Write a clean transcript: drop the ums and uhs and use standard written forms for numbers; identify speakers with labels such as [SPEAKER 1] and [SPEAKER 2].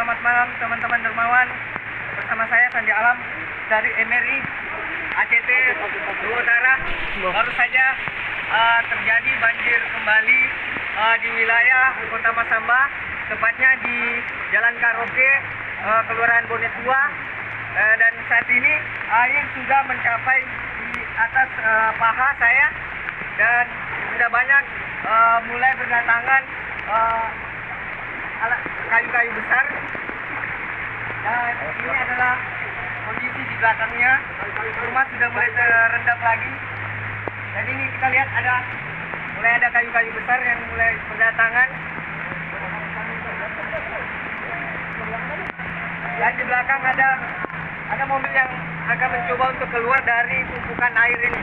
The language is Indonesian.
[SPEAKER 1] Selamat malam teman-teman dermawan. Bersama saya Sandi Alam dari MRI ACT Luwu Utara. Baru saja terjadi banjir kembali di wilayah Kota Masamba, tepatnya di Jalan Karaoke, Kelurahan Bonet Tua. Dan saat ini air sudah mencapai di atas paha saya dan sudah banyak mulai berdatangan kayu-kayu besar. Dan ini adalah kondisi di belakangnya. Rumah sudah mulai terendam lagi. Dan ini kita lihat mulai ada kayu-kayu besar yang mulai berdatangan. Dan di belakang ada mobil yang akan mencoba untuk keluar dari tumpukan air ini.